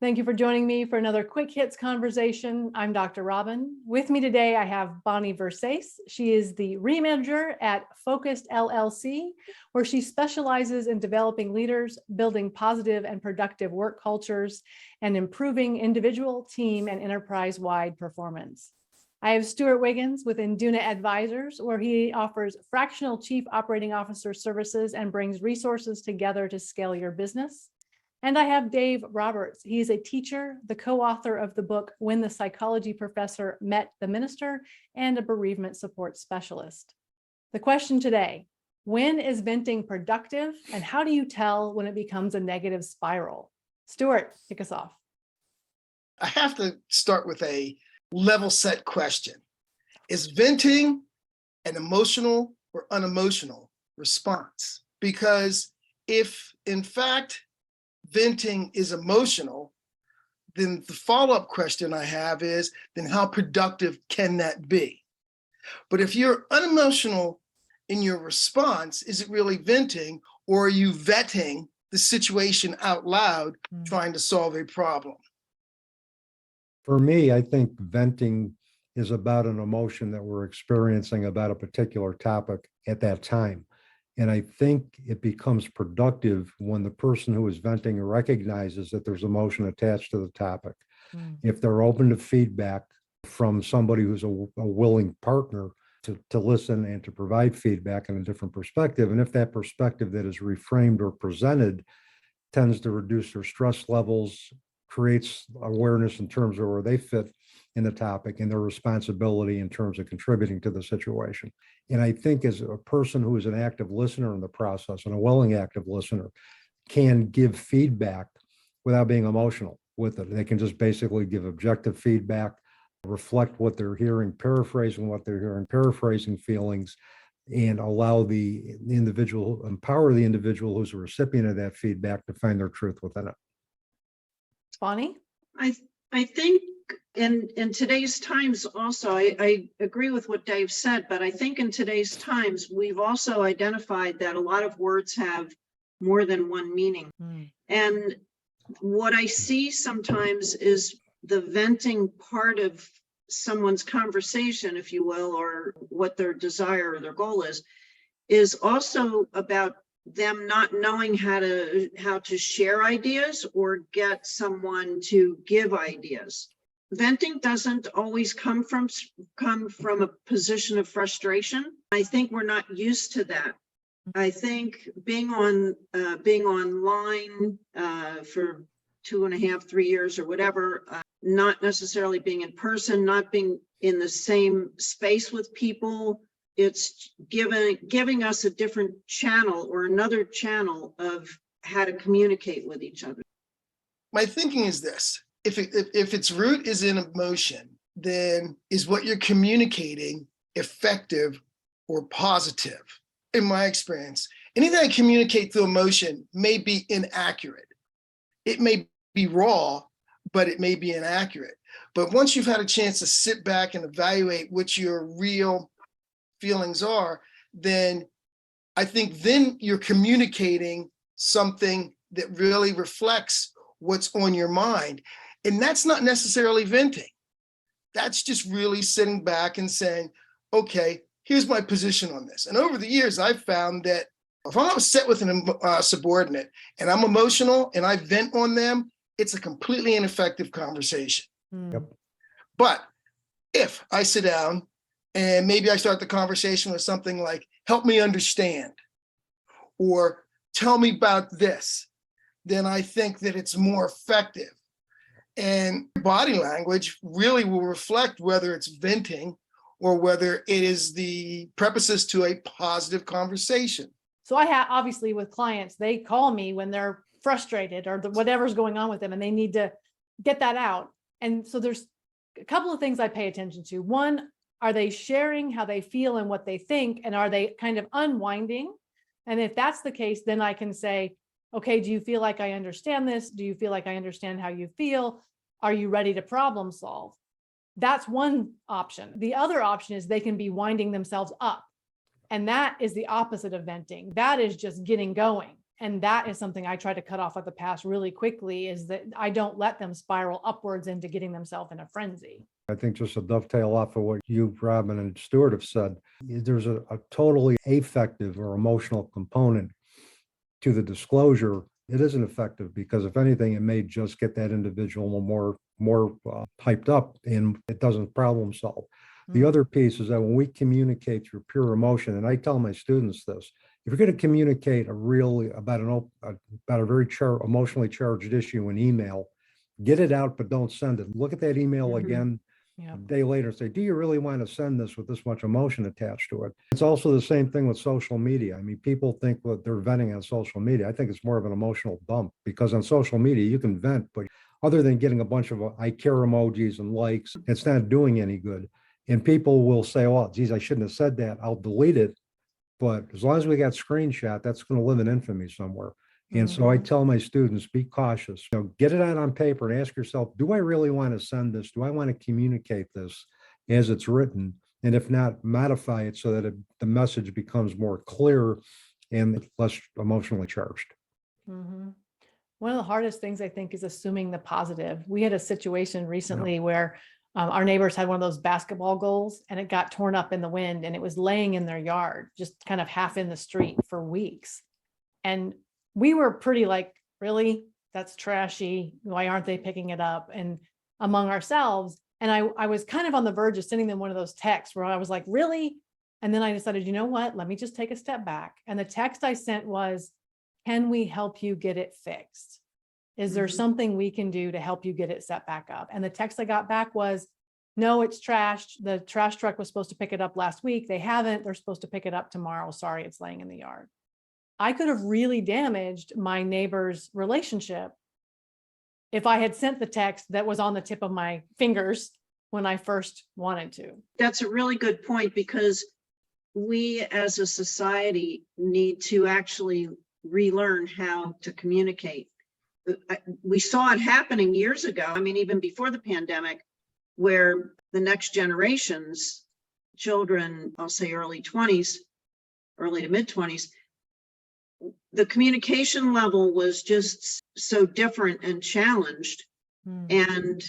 Thank you for joining me for another Quick Hits conversation. I'm Dr. Robyn. With me today, I have Bonnie Versace. She is the re-manager at Focused LLC, where she specializes in developing leaders, building positive and productive work cultures, and improving individual, team, and enterprise-wide performance. I have Stewart Wiggins with Induna Advisors, where he offers fractional chief operating officer services and brings resources together to scale your business. And I have Dave Roberts. He's a teacher, the co-author of the book, When the Psychology Professor Met the Minister, and a bereavement support specialist. The question today, when is venting productive and how do you tell when it becomes a negative spiral? Stewart, kick us off. I have to start with a level set question. Is venting an emotional or unemotional response? Because if in fact, venting is emotional, then the follow-up question I have is, then how productive can that be? But if you're unemotional in your response, is it really venting, or are you vetting the situation out loud, trying to solve a problem? For me, I think venting is about an emotion that we're experiencing about a particular topic at that time. And I think it becomes productive when the person who is venting recognizes that there's emotion attached to the topic. If they're open to feedback from somebody who's a willing partner to listen and to provide feedback in a different perspective, and if that perspective that is reframed or presented tends to reduce their stress levels, creates awareness in terms of where they fit in the topic and their responsibility in terms of contributing to the situation. And I think as a person who is an active listener in the process and a willing active listener can give feedback without being emotional with it. They can just basically give objective feedback, reflect what they're hearing, paraphrasing what they're hearing, paraphrasing feelings, and allow the individual, empower the individual who's a recipient of that feedback to find their truth within it. Bonnie? I think in today's times also, I agree with what Dave said, but I think in today's times, we've also identified that a lot of words have more than one meaning. And what I see sometimes is the venting part of someone's conversation, if you will, or what their desire or their goal is also about them not knowing how to share ideas or get someone to give ideas. Venting doesn't always come from a position of frustration. I think we're not used to that. I think being online for 2.5, 3 years or whatever, not necessarily being in person, not being in the same space with people, it's giving us a different channel or another channel of how to communicate with each other. My thinking is this: if its root is in emotion, then is what you're communicating effective or positive? In my experience, anything I communicate through emotion may be inaccurate. It may be raw, but it may be inaccurate. But once you've had a chance to sit back and evaluate what your real feelings are, then I think then you're communicating something that really reflects what's on your mind. And that's not necessarily venting. That's just really sitting back and saying, okay, here's my position on this. And over the years, I've found that if I'm upset with a subordinate and I'm emotional and I vent on them, it's a completely ineffective conversation. Yep. But if I sit down and maybe I start the conversation with something like, help me understand, or tell me about this, then I think that it's more effective. And body language really will reflect whether it's venting or whether it is the prefaces to a positive conversation. So I have, obviously with clients, they call me when they're frustrated or whatever's going on with them and they need to get that out. And so there's a couple of things I pay attention to. One, are they sharing how they feel and what they think? And are they kind of unwinding? And if that's the case, then I can say, okay, do you feel like I understand this? Do you feel like I understand how you feel? Are you ready to problem solve? That's one option. The other option is they can be winding themselves up. And that is the opposite of venting. That is just getting going. And that is something I try to cut off at the pass really quickly, is that I don't let them spiral upwards into getting themselves in a frenzy. I think just to dovetail off of what you, Robyn, and Stewart have said, there's a totally affective or emotional component to the disclosure. It isn't effective because if anything, it may just get that individual more hyped up, and it doesn't problem solve. The other piece is that when we communicate through pure emotion, and I tell my students this, if you're going to communicate about a very emotionally charged issue in email, get it out, but don't send it. Look at that email again a day later and say, do you really want to send this with this much emotion attached to it? It's also the same thing with social media. I mean, people think that they're venting on social media. I think it's more of an emotional dump, because on social media, you can vent, but other than getting a bunch of I care emojis and likes, it's not doing any good. And people will say, well, geez, I shouldn't have said that. I'll delete it. But as long as we got screenshot, that's going to live in infamy somewhere. And so I tell my students, be cautious. Get it out on paper and ask yourself, do I really want to send this? Do I want to communicate this as it's written? And if not, modify it so that the message becomes more clear and less emotionally charged. One of the hardest things, I think, is assuming the positive. We had a situation recently where our neighbors had one of those basketball goals, and it got torn up in the wind, and it was laying in their yard, just kind of half in the street for weeks. And we were pretty like, really? That's trashy. Why aren't they picking it up? And among ourselves. And I was kind of on the verge of sending them one of those texts where I was like, really? And then I decided, you know what? Let me just take a step back. And the text I sent was, can we help you get it fixed? Is there something we can do to help you get it set back up? And the text I got back was, no, it's trashed. The trash truck was supposed to pick it up last week. They haven't. They're supposed to pick it up tomorrow. Sorry, it's laying in the yard. I could have really damaged my neighbor's relationship if I had sent the text that was on the tip of my fingers when I first wanted to. That's a really good point, because we as a society need to actually relearn how to communicate. We saw it happening years ago. I mean, even before the pandemic, where the next generation's children, I'll say early to mid 20s, the communication level was just so different and challenged. And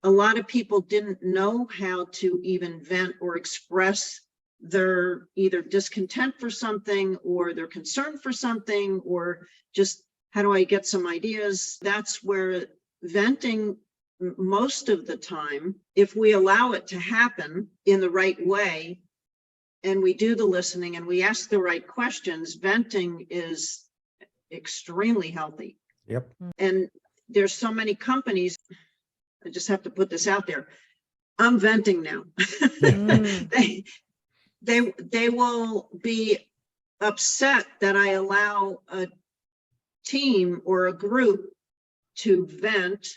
a lot of people didn't know how to even vent or express their either discontent for something or their concern for something, or just how do I get some ideas? That's where venting, most of the time, if we allow it to happen in the right way, and we do the listening and we ask the right questions, venting is extremely healthy. Yep. And there's so many companies, I just have to put this out there, I'm venting now. They will be upset that I allow a team or a group to vent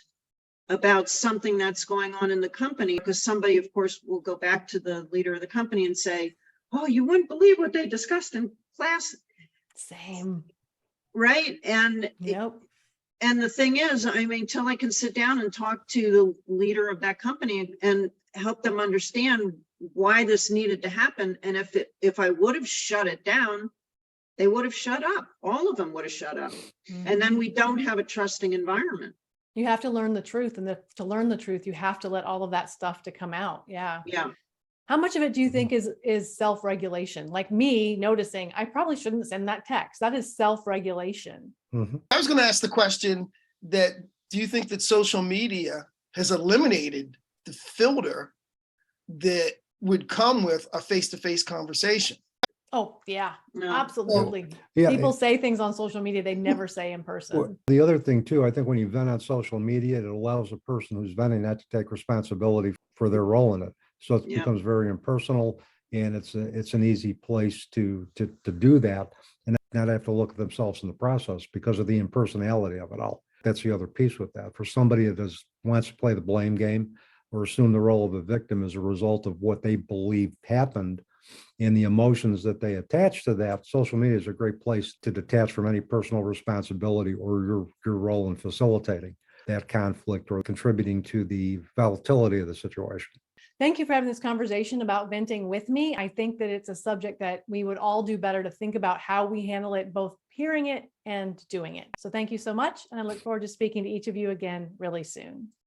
about something that's going on in the company, because somebody, of course, will go back to the leader of the company and say, oh, you wouldn't believe what they discussed in class. Same. Right. And and the thing is, I mean, until I can sit down and talk to the leader of that company and help them understand why this needed to happen. And if I would have shut it down, they would have shut up. All of them would have shut up. And then we don't have a trusting environment. You have to learn the truth, and to learn the truth, you have to let all of that stuff to come out. Yeah. How much of it do you think is self-regulation? Like me noticing I probably shouldn't send that text. That is self-regulation. I was going to ask the question that, do you think that social media has eliminated the filter that would come with a face-to-face conversation? Oh, yeah, No. absolutely. Yeah, People say things on social media they never say in person. The other thing too, I think when you vent on social media, it allows the person who's venting not to take responsibility for their role in it. So it becomes very impersonal, and it's an easy place to do that and not have to look at themselves in the process because of the impersonality of it all. That's the other piece with that. For somebody that wants to play the blame game or assume the role of a victim as a result of what they believe happened and the emotions that they attach to that, social media is a great place to detach from any personal responsibility or your role in facilitating that conflict or contributing to the volatility of the situation. Thank you for having this conversation about venting with me. I think that it's a subject that we would all do better to think about how we handle it, both hearing it and doing it. So thank you so much. And I look forward to speaking to each of you again really soon.